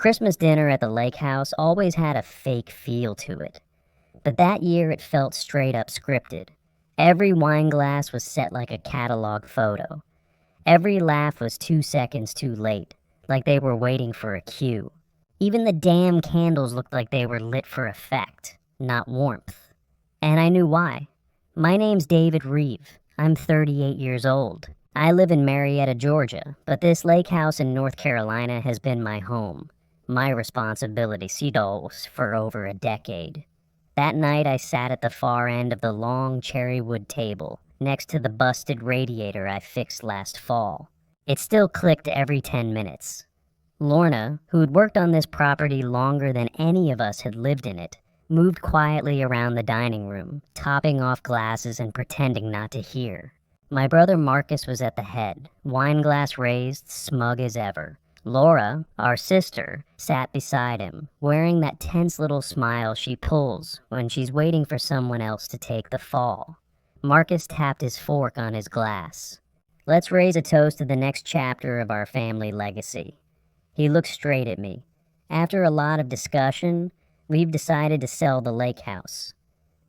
Christmas dinner at the lake house always had a fake feel to it, but that year it felt straight up scripted. Every wine glass was set like a catalog photo. Every laugh was 2 seconds too late, like they were waiting for a cue. Even the damn candles looked like they were lit for effect, not warmth. And I knew why. My name's David Reeve. I'm 38 years old. I live in Marietta, Georgia, but this lake house in North Carolina has been my home, my responsibility, for over a decade. That night I sat at the far end of the long cherry wood table, next to the busted radiator I fixed last fall. It still clicked every 10 minutes. Lorna, who'd worked on this property longer than any of us had lived in it, moved quietly around the dining room, topping off glasses and pretending not to hear. My brother Marcus was at the head, wine glass raised, smug as ever. Laura, our sister, sat beside him, wearing that tense little smile she pulls when she's waiting for someone else to take the fall. Marcus tapped his fork on his glass. Let's raise a toast to the next chapter of our family legacy. He looked straight at me. After a lot of discussion, we've decided to sell the lake house.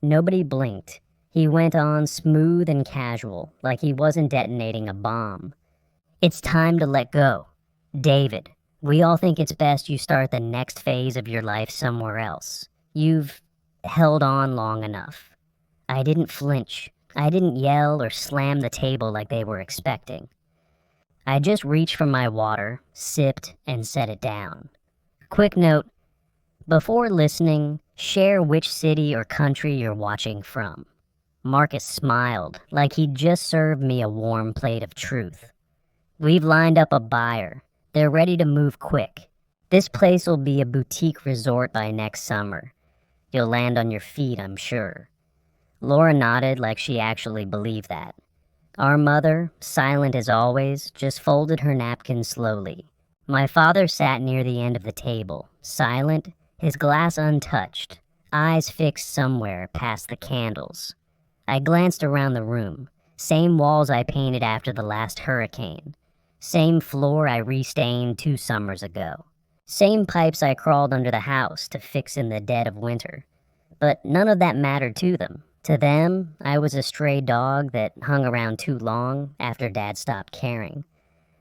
Nobody blinked. He went on smooth and casual, like he wasn't detonating a bomb. It's time to let go. David, we all think it's best you start the next phase of your life somewhere else. You've held on long enough. I didn't flinch. I didn't yell or slam the table like they were expecting. I just reached for my water, sipped, and set it down. Quick note, before listening, share which city or country you're watching from. Marcus smiled, like he'd just served me a warm plate of truth. We've lined up a buyer. They're ready to move quick. This place will be a boutique resort by next summer. You'll land on your feet, I'm sure. Laura nodded like she actually believed that. Our mother, silent as always, just folded her napkin slowly. My father sat near the end of the table, silent, his glass untouched, eyes fixed somewhere past the candles. I glanced around the room. Same walls I painted after the last hurricane. Same floor I restained 2 summers ago. Same pipes I crawled under the house to fix in the dead of winter. But none of that mattered to them. To them, I was a stray dog that hung around too long after Dad stopped caring.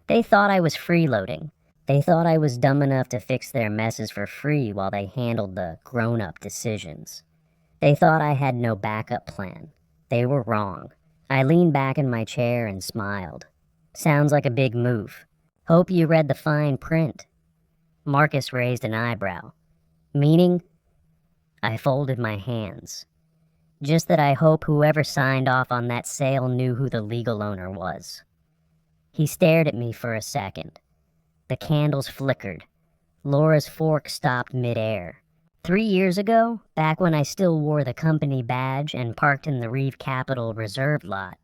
They thought I was freeloading. They thought I was dumb enough to fix their messes for free while they handled the grown-up decisions. They thought I had no backup plan. They were wrong. I leaned back in my chair and smiled. Sounds like a big move. Hope you read the fine print. Marcus raised an eyebrow. Meaning? I folded my hands. Just that I hope whoever signed off on that sale knew who the legal owner was. He stared at me for a second. The candles flickered. Laura's fork stopped midair. 3 years ago, back when I still wore the company badge and parked in the Reeve Capital Reserve lot,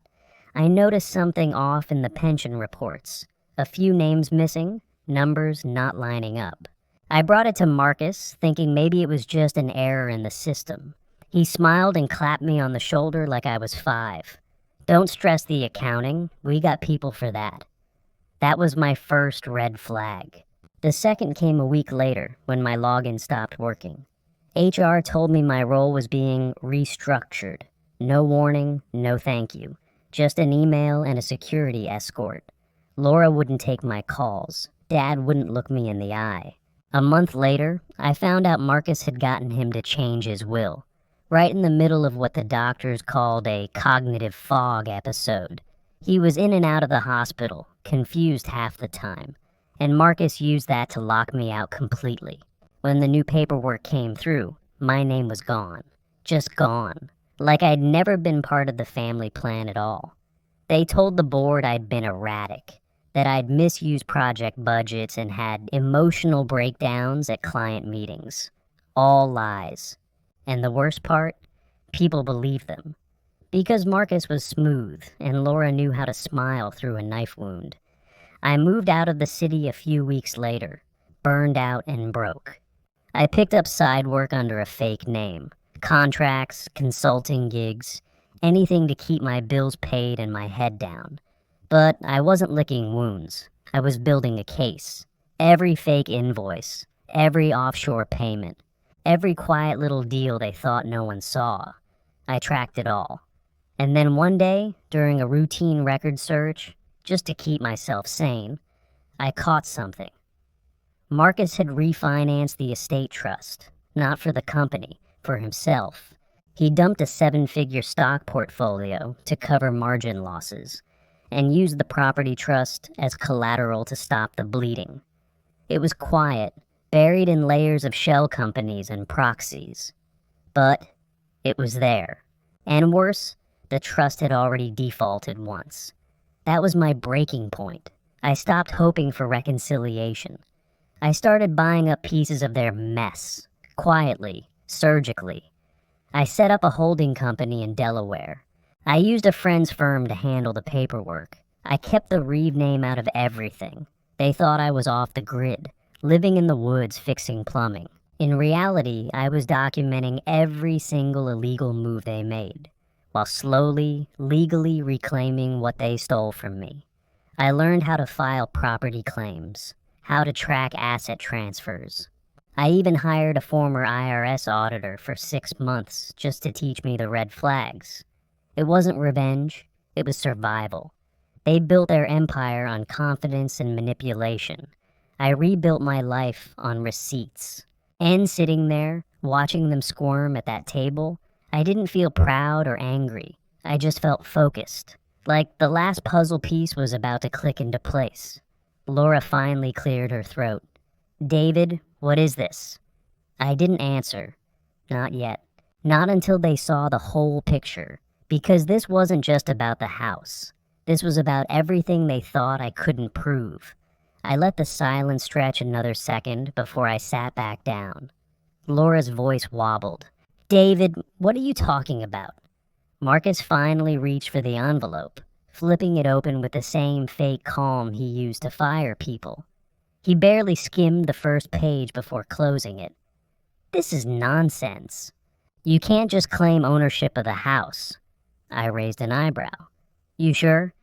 I noticed something off in the pension reports. A few names missing, numbers not lining up. I brought it to Marcus, thinking maybe it was just an error in the system. He smiled and clapped me on the shoulder like I was 5. Don't stress the accounting, we got people for that. That was my first red flag. The second came a week later, when my login stopped working. HR told me my role was being restructured. No warning, no thank you. Just an email and a security escort. Laura wouldn't take my calls. Dad wouldn't look me in the eye. A month later, I found out Marcus had gotten him to change his will. Right in the middle of what the doctors called a cognitive fog episode. He was in and out of the hospital, confused half the time. And Marcus used that to lock me out completely. When the new paperwork came through, my name was gone. Just gone. Like I'd never been part of the family plan at all. They told the board I'd been erratic, that I'd misused project budgets and had emotional breakdowns at client meetings. All lies. And the worst part? People believed them. Because Marcus was smooth, and Laura knew how to smile through a knife wound. I moved out of the city a few weeks later, burned out and broke. I picked up side work under a fake name. Contracts, consulting gigs, anything to keep my bills paid and my head down. But I wasn't licking wounds. I was building a case. Every fake invoice, every offshore payment, every quiet little deal they thought no one saw. I tracked it all. And then one day, during a routine record search, just to keep myself sane, I caught something. Marcus had refinanced the estate trust, not for the company, for himself. He dumped a 7-figure stock portfolio to cover margin losses, and used the property trust as collateral to stop the bleeding. It was quiet, buried in layers of shell companies and proxies. But it was there. And worse, the trust had already defaulted once. That was my breaking point. I stopped hoping for reconciliation. I started buying up pieces of their mess, quietly, surgically. I set up a holding company in Delaware. I used a friend's firm to handle the paperwork. I kept the Reeve name out of everything. They thought I was off the grid, living in the woods fixing plumbing. In reality, I was documenting every single illegal move they made, while slowly, legally reclaiming what they stole from me. I learned how to file property claims, how to track asset transfers. I even hired a former IRS auditor for 6 months just to teach me the red flags. It wasn't revenge, it was survival. They built their empire on confidence and manipulation. I rebuilt my life on receipts. And sitting there, watching them squirm at that table, I didn't feel proud or angry. I just felt focused. Like the last puzzle piece was about to click into place. Laura finally cleared her throat. "David, what is this?" I didn't answer. Not yet. Not until they saw the whole picture. Because this wasn't just about the house. This was about everything they thought I couldn't prove. I let the silence stretch another second before I sat back down. Laura's voice wobbled. "David, what are you talking about?" Marcus finally reached for the envelope, flipping it open with the same fake calm he used to fire people. He barely skimmed the first page before closing it. "This is nonsense. You can't just claim ownership of the house." I raised an eyebrow. "You sure?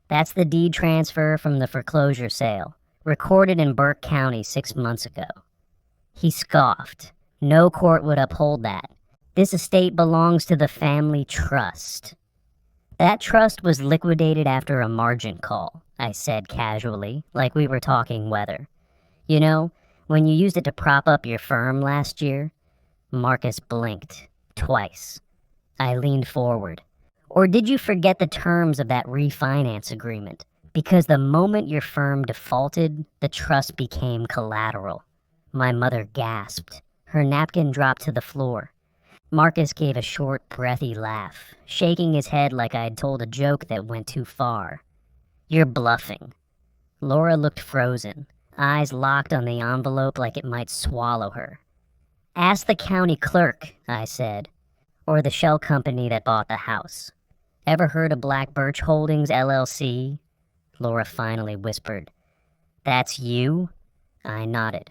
That's the deed transfer from the foreclosure sale, recorded in Burke County 6 months ago." He scoffed. "No court would uphold that. This estate belongs to the family trust." "That trust was liquidated after a margin call," I said casually, like we were talking weather. "You know, when you used it to prop up your firm last year?" Marcus blinked. Twice. I leaned forward. "Or did you forget the terms of that refinance agreement? Because the moment your firm defaulted, the trust became collateral." My mother gasped. Her napkin dropped to the floor. Marcus gave a short, breathy laugh, shaking his head like I'd told a joke that went too far. "You're bluffing." Laura looked frozen, eyes locked on the envelope like it might swallow her. "Ask the county clerk," I said, "or the shell company that bought the house. Ever heard of Black Birch Holdings, LLC? Laura finally whispered. "That's you?" I nodded.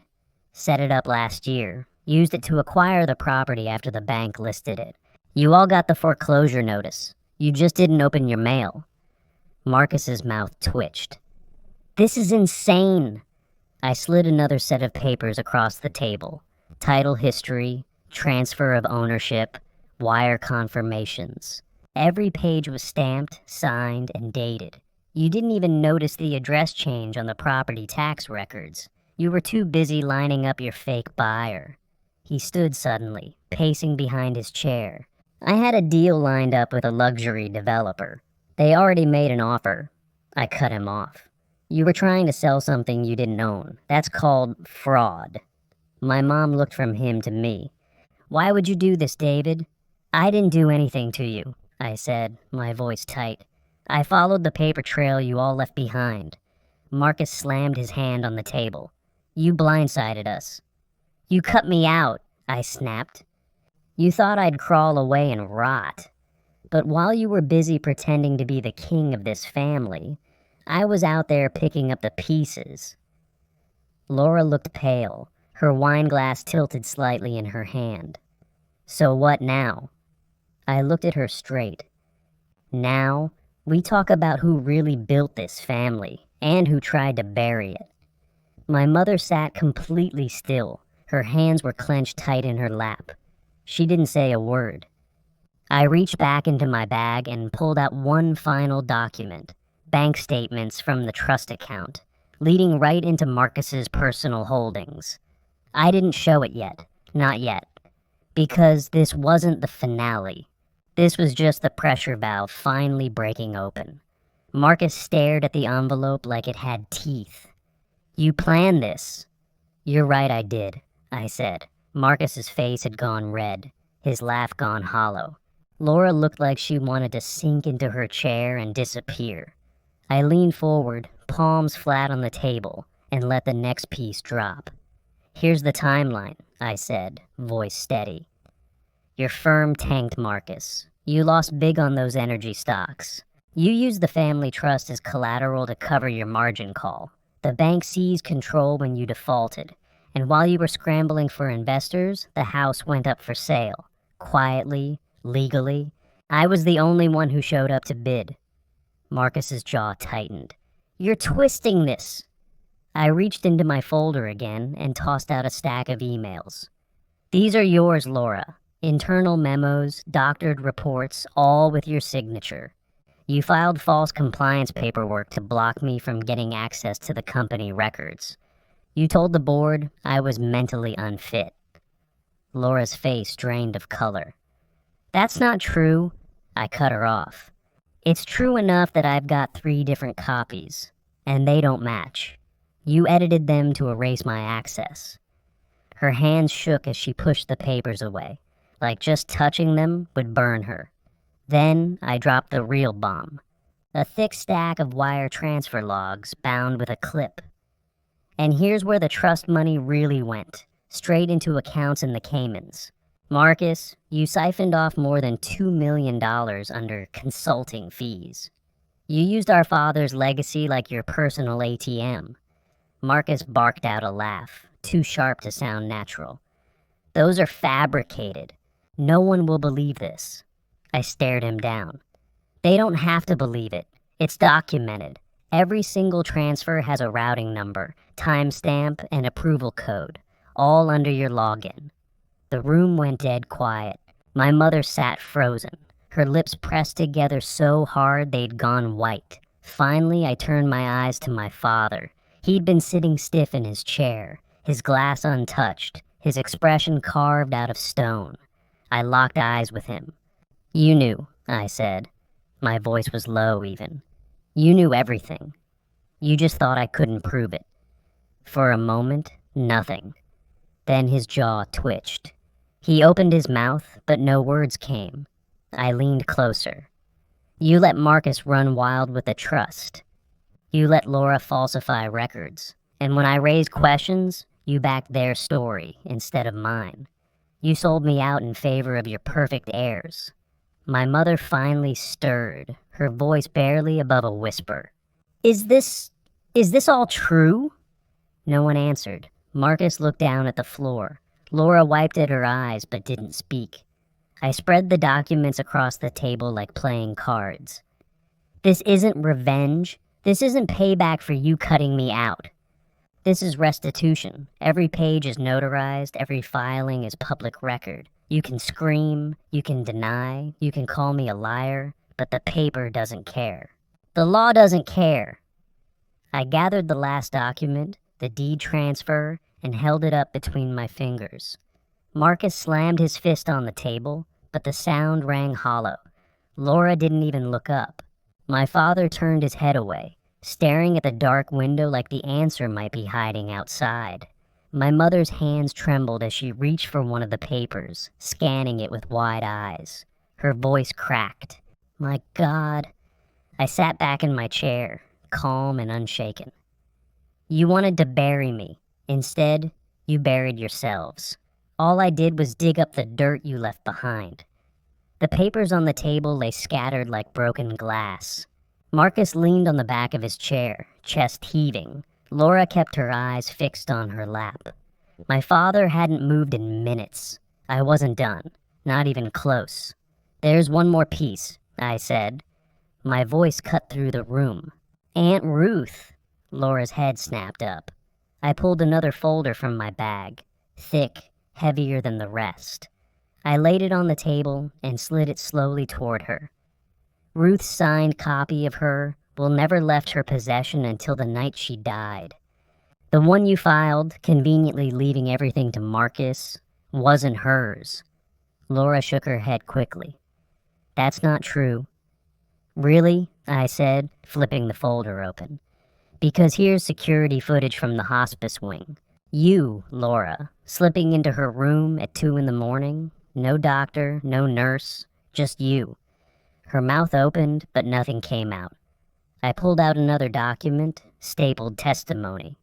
"Set it up last year. Used it to acquire the property after the bank listed it. You all got the foreclosure notice. You just didn't open your mail." Marcus's mouth twitched. "This is insane." I slid another set of papers across the table. Title history, transfer of ownership, wire confirmations. Every page was stamped, signed, and dated. You didn't even notice the address change on the property tax records. You were too busy lining up your fake buyer. He stood suddenly, pacing behind his chair. "I had a deal lined up with a luxury developer. They already made an offer." I cut him off. "You were trying to sell something you didn't own. That's called fraud." My mom looked from him to me. "Why would you do this, David?" "I didn't do anything to you," I said, my voice tight. "I followed the paper trail you all left behind." Marcus slammed his hand on the table. "You blindsided us." "You cut me out," I snapped. "You thought I'd crawl away and rot. But while you were busy pretending to be the king of this family, I was out there picking up the pieces." Laura looked pale, her wineglass tilted slightly in her hand. "So what now?" I looked at her straight. "Now, we talk about who really built this family, and who tried to bury it." My mother sat completely still, Her hands were clenched tight in her lap. She didn't say a word. I reached back into my bag and pulled out one final document, bank statements from the trust account, leading right into Marcus's personal holdings. I didn't show it yet, not yet, because this wasn't the finale. This was just the pressure valve finally breaking open. Marcus stared at the envelope like it had teeth. "You planned this." "You're right, I did," I said. Marcus's face had gone red, his laugh gone hollow. Laura looked like she wanted to sink into her chair and disappear. I leaned forward, palms flat on the table, and let the next piece drop. "Here's the timeline," I said, voice steady. "Your firm tanked, Marcus. You lost big on those energy stocks. You used the family trust as collateral to cover your margin call. The bank seized control when you defaulted, and while you were scrambling for investors, the house went up for sale. Quietly, legally. I was the only one who showed up to bid." Marcus's jaw tightened. "You're twisting this." I reached into my folder again and tossed out a stack of emails. "These are yours, Laura. Internal memos, doctored reports, all with your signature. You filed false compliance paperwork to block me from getting access to the company records. You told the board I was mentally unfit." Laura's face drained of color. "That's not true." I cut her off. "It's true enough that I've got 3 different copies, and they don't match. You edited them to erase my access." Her hands shook as she pushed the papers away, like just touching them would burn her. Then I dropped the real bomb, a thick stack of wire transfer logs bound with a clip. "And here's where the trust money really went, straight into accounts in the Caymans. Marcus, you siphoned off more than $2 million under consulting fees. You used our father's legacy like your personal ATM." Marcus barked out a laugh, too sharp to sound natural. "Those are fabricated. No one will believe this." I stared him down. "They don't have to believe it. It's documented. Every single transfer has a routing number, timestamp, and approval code, all under your login." The room went dead quiet. My mother sat frozen, her lips pressed together so hard they'd gone white. Finally, I turned my eyes to my father. He'd been sitting stiff in his chair, his glass untouched, his expression carved out of stone. I locked eyes with him. "You knew," I said. My voice was low even. "You knew everything. You just thought I couldn't prove it." For a moment, nothing. Then his jaw twitched. He opened his mouth, but no words came. I leaned closer. "You let Marcus run wild with the trust. You let Laura falsify records. And when I raised questions, you backed their story instead of mine. You sold me out in favor of your perfect heirs." My mother finally stirred, her voice barely above a whisper. Is this all true?" No one answered. Marcus looked down at the floor. Laura wiped at her eyes but didn't speak. I spread the documents across the table like playing cards. "This isn't revenge. This isn't payback for you cutting me out. This is restitution. Every page is notarized, every filing is public record. You can scream, you can deny, you can call me a liar, but the paper doesn't care. The law doesn't care." I gathered the last document, the deed transfer, and held it up between my fingers. Marcus slammed his fist on the table, but the sound rang hollow. Laura didn't even look up. My father turned his head away, staring at the dark window like the answer might be hiding outside. My mother's hands trembled as she reached for one of the papers, scanning it with wide eyes. Her voice cracked. "My God." I sat back in my chair, calm and unshaken. "You wanted to bury me. Instead, you buried yourselves. All I did was dig up the dirt you left behind." The papers on the table lay scattered like broken glass. Marcus leaned on the back of his chair, chest heaving. Laura kept her eyes fixed on her lap. My father hadn't moved in minutes. I wasn't done, not even close. "There's one more piece," I said. My voice cut through the room. "Aunt Ruth." Laura's head snapped up. I pulled another folder from my bag. thick, heavier than the rest. I laid it on the table and slid it slowly toward her. Ruth's signed copy of her will never left her possession until the night she died. The one you filed, conveniently leaving everything to Marcus, wasn't hers. Laura shook her head quickly. That's not true. Really? I said, flipping the folder open. Because here's security footage from the hospice wing. You, Laura, slipping into her room at 2 in the morning. No doctor, no nurse, just you. Her mouth opened, but nothing came out. I pulled out another document, stapled testimony.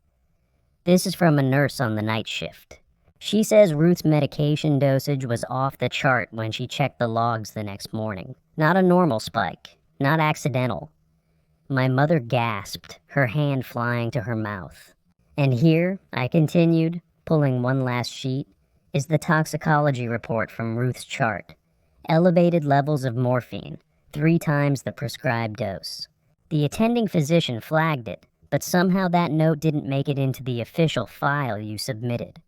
This is from a nurse on the night shift. She says Ruth's medication dosage was off the chart when she checked the logs the next morning. Not a normal spike, not accidental. My mother gasped, her hand flying to her mouth. And here, I continued, pulling one last sheet, is the toxicology report from Ruth's chart. Elevated levels of morphine, 3 times the prescribed dose. The attending physician flagged it, but somehow that note didn't make it into the official file you submitted.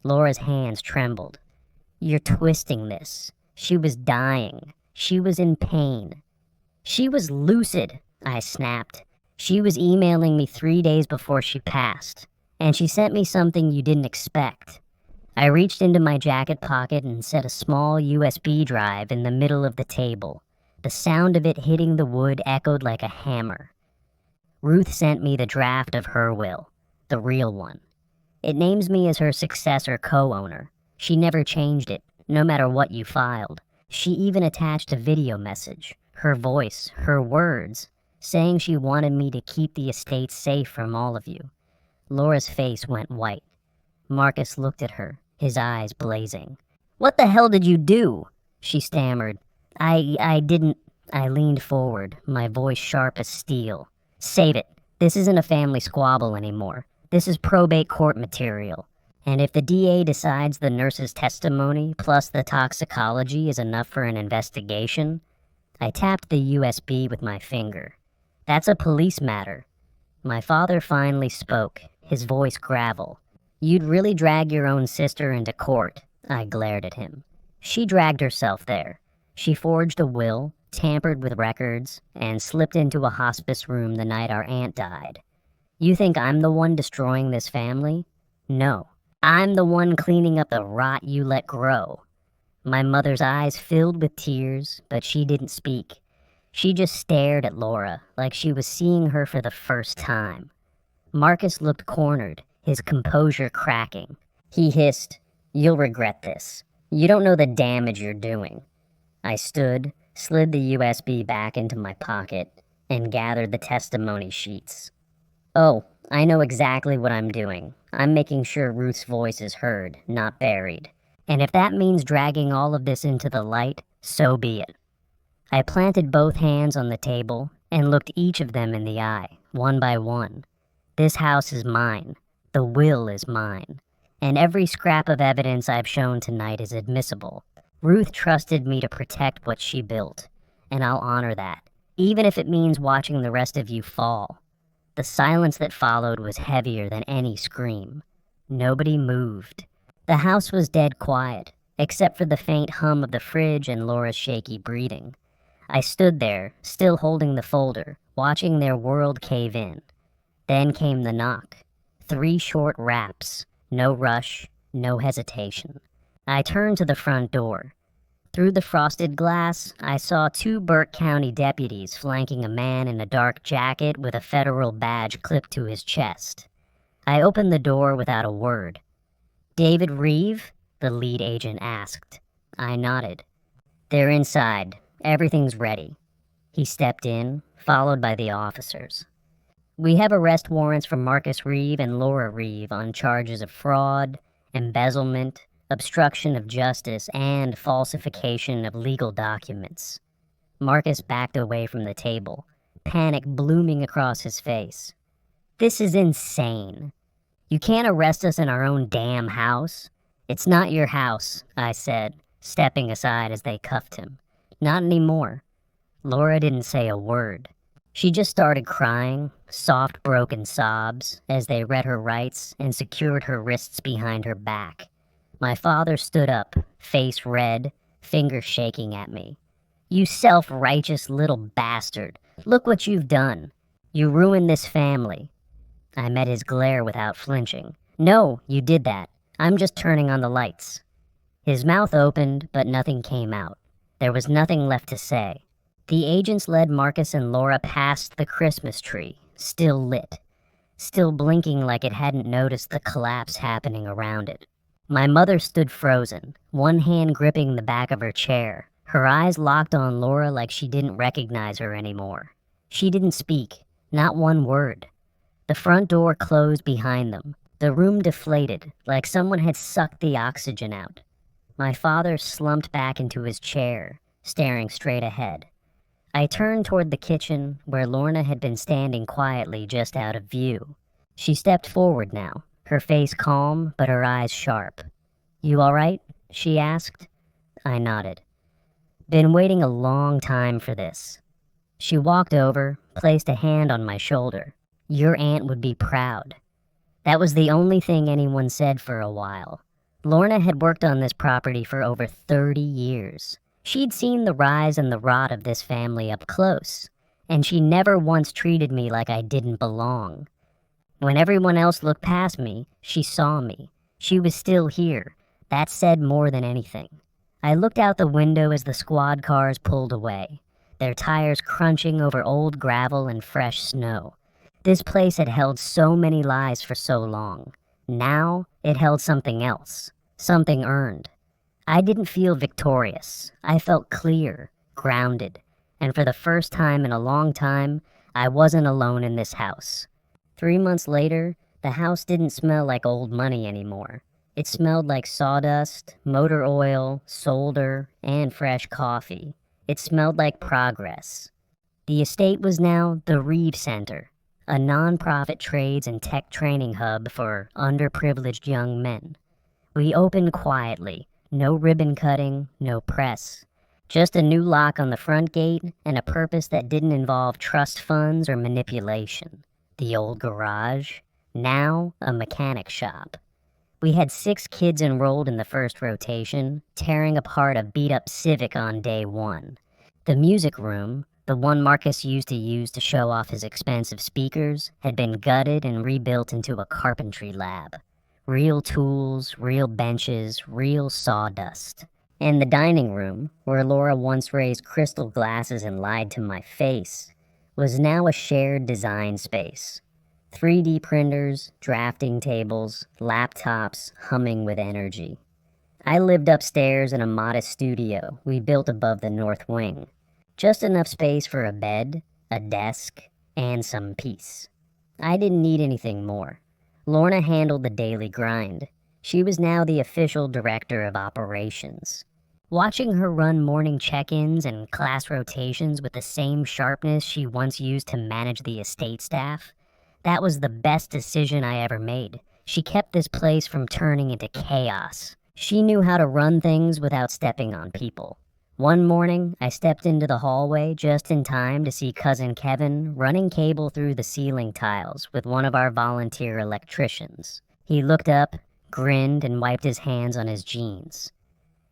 Laura's hands trembled. You're twisting this. She was dying. She was in pain. She was lucid, I snapped. She was emailing me 3 days before she passed, and she sent me something you didn't expect. I reached into my jacket pocket and set a small USB drive in the middle of the table. The sound of it hitting the wood echoed like a hammer. Ruth sent me the draft of her will, the real one. It names me as her successor co-owner. She never changed it, no matter what you filed. She even attached a video message, her voice, her words, saying she wanted me to keep the estate safe from all of you. Laura's face went white. Marcus looked at her, his eyes blazing. What the hell did you do? She stammered. I didn't. I leaned forward, my voice sharp as steel. Save it. This isn't a family squabble anymore. This is probate court material. And if the DA decides the nurse's testimony plus the toxicology is enough for an investigation, I tapped the USB with my finger. That's a police matter. My father finally spoke, his voice gravel. You'd really drag your own sister into court, I glared at him. She dragged herself there. She forged a will, tampered with records, and slipped into a hospice room the night our aunt died. You think I'm the one destroying this family? No. I'm the one cleaning up the rot you let grow. My mother's eyes filled with tears, but she didn't speak. She just stared at Laura like she was seeing her for the first time. Marcus looked cornered, his composure cracking. He hissed, You'll regret this. You don't know the damage you're doing. I stood, slid the USB back into my pocket, and gathered the testimony sheets. Oh, I know exactly what I'm doing. I'm making sure Ruth's voice is heard, not buried. And if that means dragging all of this into the light, so be it. I planted both hands on the table and looked each of them in the eye, one by one. This house is mine. The will is mine. And every scrap of evidence I've shown tonight is admissible. Ruth trusted me to protect what she built, and I'll honor that, even if it means watching the rest of you fall. The silence that followed was heavier than any scream. Nobody moved. The house was dead quiet, except for the faint hum of the fridge and Laura's shaky breathing. I stood there, still holding the folder, watching their world cave in. Then came the knock. 3 short raps. No rush, no hesitation. I turned to the front door. Through the frosted glass, I saw 2 Burke County deputies flanking a man in a dark jacket with a federal badge clipped to his chest. I opened the door without a word. David Reeve? The lead agent asked. I nodded. They're inside. Everything's ready. He stepped in, followed by the officers. We have arrest warrants for Marcus Reeve and Laura Reeve on charges of fraud, embezzlement, obstruction of justice, and falsification of legal documents. Marcus backed away from the table, panic blooming across his face. This is insane. You can't arrest us in our own damn house. It's not your house, I said, stepping aside as they cuffed him. Not anymore. Laura didn't say a word. She just started crying, soft broken sobs, as they read her rights and secured her wrists behind her back. My father stood up, face red, fingers shaking at me. "You self-righteous little bastard. Look what you've done. You ruined this family." I met his glare without flinching. "No, you did that. I'm just turning on the lights." His mouth opened, but nothing came out. There was nothing left to say. The agents led Marcus and Laura past the Christmas tree, still lit, still blinking like it hadn't noticed the collapse happening around it. My mother stood frozen, one hand gripping the back of her chair, her eyes locked on Laura like she didn't recognize her anymore. She didn't speak, not one word. The front door closed behind them. The room deflated, like someone had sucked the oxygen out. My father slumped back into his chair, staring straight ahead. I turned toward the kitchen, where Lorna had been standing quietly just out of view. She stepped forward now, her face calm, but her eyes sharp. "You all right?" she asked. I nodded. "Been waiting a long time for this." She walked over, placed a hand on my shoulder. "Your aunt would be proud." That was the only thing anyone said for a while. Lorna had worked on this property for over 30 years. She'd seen the rise and the rot of this family up close, and she never once treated me like I didn't belong. When everyone else looked past me, she saw me. She was still here. That said more than anything. I looked out the window as the squad cars pulled away, their tires crunching over old gravel and fresh snow. This place had held so many lives for so long. Now, it held something else, something earned. I didn't feel victorious. I felt clear, grounded, and for the first time in a long time, I wasn't alone in this house. 3 months later, the house didn't smell like old money anymore. It smelled like sawdust, motor oil, solder, and fresh coffee. It smelled like progress. The estate was now the Reeve Center, a non-profit trades and tech training hub for underprivileged young men. We opened quietly, no ribbon cutting, no press. Just a new lock on the front gate and a purpose that didn't involve trust funds or manipulation. The old garage, now a mechanic shop. We had 6 kids enrolled in the first rotation, tearing apart a beat-up Civic on day 1. The music room, the one Marcus used to show off his expensive speakers, had been gutted and rebuilt into a carpentry lab. Real tools, real benches, real sawdust. And the dining room, where Laura once raised crystal glasses and lied to my face, was now a shared design space. 3D printers, drafting tables, laptops humming with energy. I lived upstairs in a modest studio we built above the north wing. Just enough space for a bed, a desk, and some peace. I didn't need anything more. Lorna handled the daily grind. She was now the official director of operations. Watching her run morning check-ins and class rotations with the same sharpness she once used to manage the estate staff, that was the best decision I ever made. She kept this place from turning into chaos. She knew how to run things without stepping on people. One morning, I stepped into the hallway just in time to see Cousin Kevin running cable through the ceiling tiles with one of our volunteer electricians. He looked up, grinned, and wiped his hands on his jeans.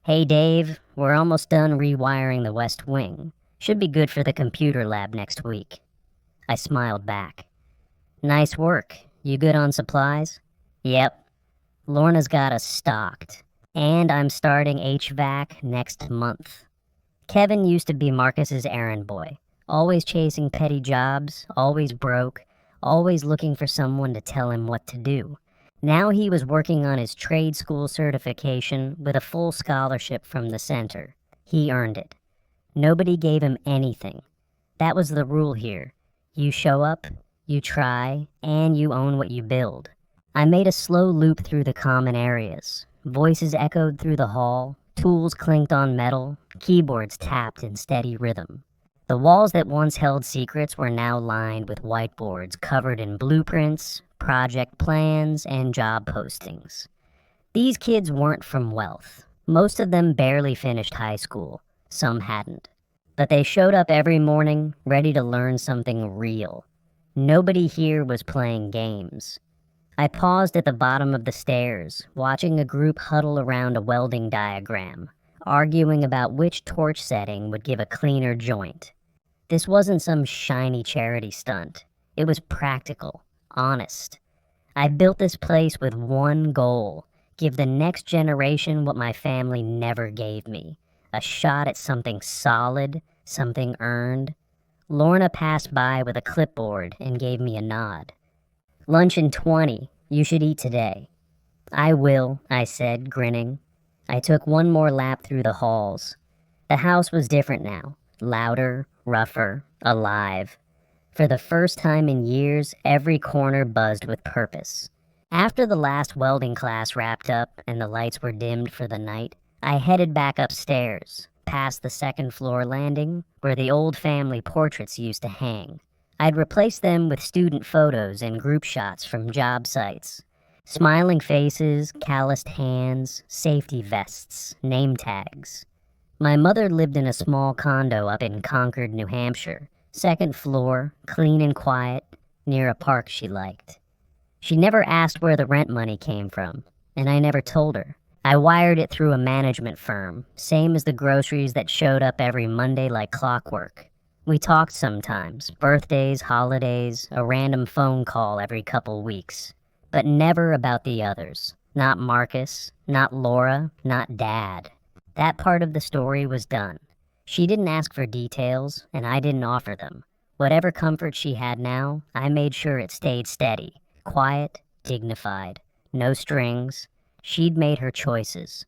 "Hey Dave, we're almost done rewiring the west wing. Should be good for the computer lab next week." I smiled back. "Nice work. You good on supplies?" "Yep. Lorna's got us stocked. And I'm starting HVAC next month." Kevin used to be Marcus's errand boy, always chasing petty jobs, always broke, always looking for someone to tell him what to do. Now he was working on his trade school certification with a full scholarship from the center. He earned it. Nobody gave him anything. That was the rule here. You show up, you try, and you own what you build. I made a slow loop through the common areas. Voices echoed through the hall, tools clinked on metal, keyboards tapped in steady rhythm. The walls that once held secrets were now lined with whiteboards covered in blueprints, project plans, and job postings. These kids weren't from wealth. Most of them barely finished high school. Some hadn't. But they showed up every morning, ready to learn something real. Nobody here was playing games. I paused at the bottom of the stairs, watching a group huddle around a welding diagram, arguing about which torch setting would give a cleaner joint. This wasn't some shiny charity stunt. It was practical, honest. I built this place with one goal: give the next generation what my family never gave me, a shot at something solid, something earned. Lorna passed by with a clipboard and gave me a nod. "Lunch in 20. You should eat today." "I will," I said, grinning. I took one more lap through the halls. The house was different now, louder, rougher, alive. For the first time in years, every corner buzzed with purpose. After the last welding class wrapped up and the lights were dimmed for the night, I headed back upstairs, past the second-floor landing, where the old family portraits used to hang. I'd replaced them with student photos and group shots from job sites. Smiling faces, calloused hands, safety vests, name tags. My mother lived in a small condo up in Concord, New Hampshire. Second floor, clean and quiet, near a park she liked. She never asked where the rent money came from, and I never told her. I wired it through a management firm, same as the groceries that showed up every Monday like clockwork. We talked sometimes, birthdays, holidays, a random phone call every couple weeks. But never about the others. Not Marcus, not Laura, not Dad. That part of the story was done. She didn't ask for details, and I didn't offer them. Whatever comfort she had now, I made sure it stayed steady, quiet, dignified, no strings. She'd made her choices.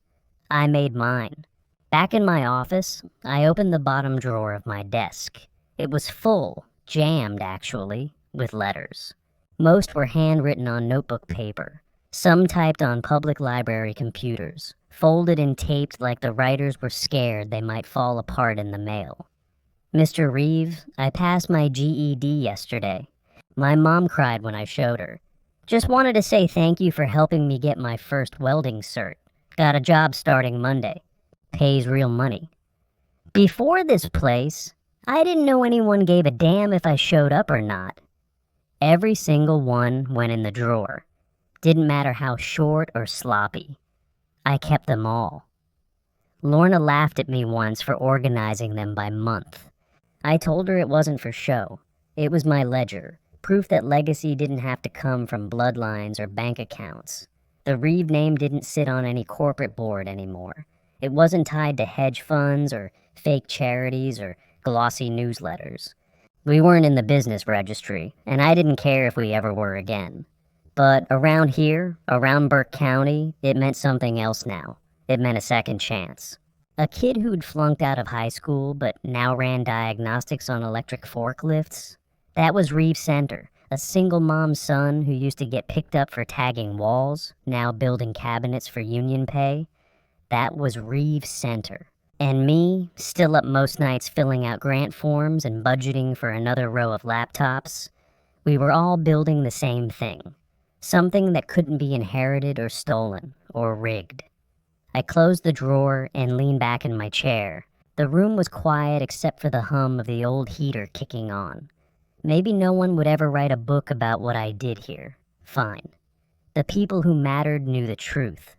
I made mine. Back in my office, I opened the bottom drawer of my desk. It was full, jammed actually, with letters. Most were handwritten on notebook paper, some typed on public library computers, folded and taped like the writers were scared they might fall apart in the mail. "Mr. Reeve, I passed my GED yesterday. My mom cried when I showed her. Just wanted to say thank you for helping me get my first welding cert. Got a job starting Monday. Pays real money." Before this place, I didn't know anyone gave a damn if I showed up or not. Every single one went in the drawer. Didn't matter how short or sloppy. I kept them all. Lorna laughed at me once for organizing them by month. I told her it wasn't for show. It was my ledger, proof that legacy didn't have to come from bloodlines or bank accounts. The Reeve name didn't sit on any corporate board anymore. It wasn't tied to hedge funds or fake charities or glossy newsletters. We weren't in the business registry, and I didn't care if we ever were again. But around here, around Burke County, it meant something else now. It meant a second chance. A kid who'd flunked out of high school but now ran diagnostics on electric forklifts. That was Reeve Center, a single mom's son who used to get picked up for tagging walls, now building cabinets for union pay. That was Reeve Center. And me, still up most nights filling out grant forms and budgeting for another row of laptops. We were all building the same thing. Something that couldn't be inherited or stolen or rigged. I closed the drawer and leaned back in my chair. The room was quiet except for the hum of the old heater kicking on. Maybe no one would ever write a book about what I did here. Fine. The people who mattered knew the truth.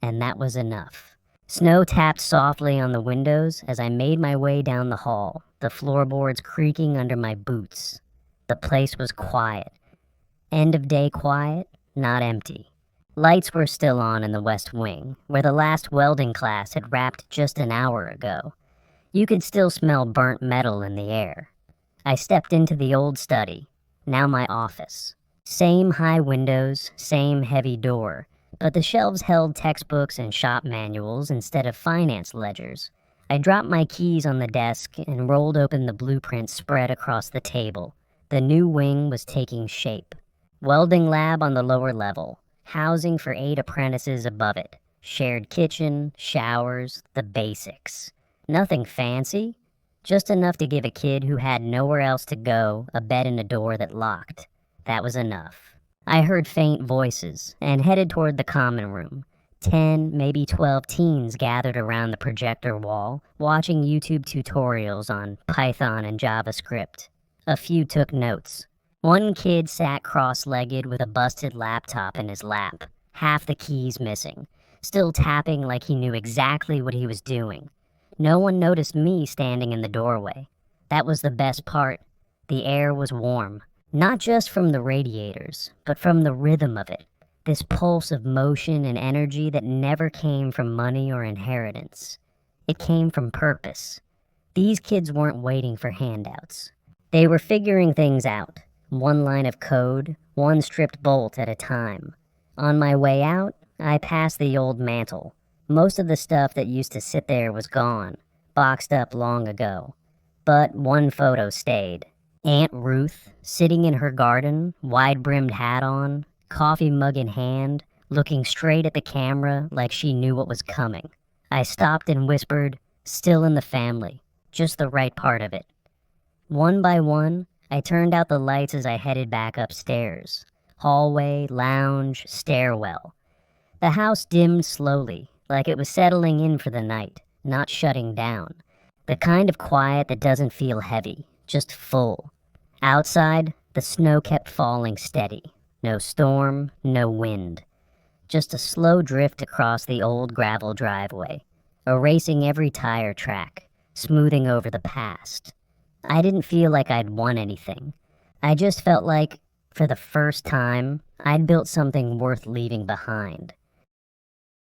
And that was enough. Snow tapped softly on the windows as I made my way down the hall, the floorboards creaking under my boots. The place was quiet. End of day quiet, not empty. Lights were still on in the west wing, where the last welding class had wrapped just an hour ago. You could still smell burnt metal in the air. I stepped into the old study, now my office. Same high windows, same heavy door, but the shelves held textbooks and shop manuals instead of finance ledgers. I dropped my keys on the desk and rolled open the blueprint spread across the table. The new wing was taking shape. Welding lab on the lower level, housing for 8 apprentices above it. Shared kitchen, showers, the basics. Nothing fancy, just enough to give a kid who had nowhere else to go a bed and a door that locked. That was enough. I heard faint voices and headed toward the common room. 10, maybe 12 teens gathered around the projector wall, watching YouTube tutorials on Python and JavaScript. A few took notes. One kid sat cross-legged with a busted laptop in his lap, half the keys missing, still tapping like he knew exactly what he was doing. No one noticed me standing in the doorway. That was the best part. The air was warm, not just from the radiators, but from the rhythm of it. This pulse of motion and energy that never came from money or inheritance. It came from purpose. These kids weren't waiting for handouts. They were figuring things out, one line of code, one stripped bolt at a time. On my way out, I passed the old mantle. Most of the stuff that used to sit there was gone, boxed up long ago. But one photo stayed. Aunt Ruth, sitting in her garden, wide-brimmed hat on, coffee mug in hand, looking straight at the camera like she knew what was coming. I stopped and whispered, "Still in the family, just the right part of it." One by one, I turned out the lights as I headed back upstairs. Hallway, lounge, stairwell. The house dimmed slowly, like it was settling in for the night, not shutting down. The kind of quiet that doesn't feel heavy, just full. Outside, the snow kept falling steady. No storm, no wind. Just a slow drift across the old gravel driveway, erasing every tire track, smoothing over the past. I didn't feel like I'd won anything. I just felt like, for the first time, I'd built something worth leaving behind.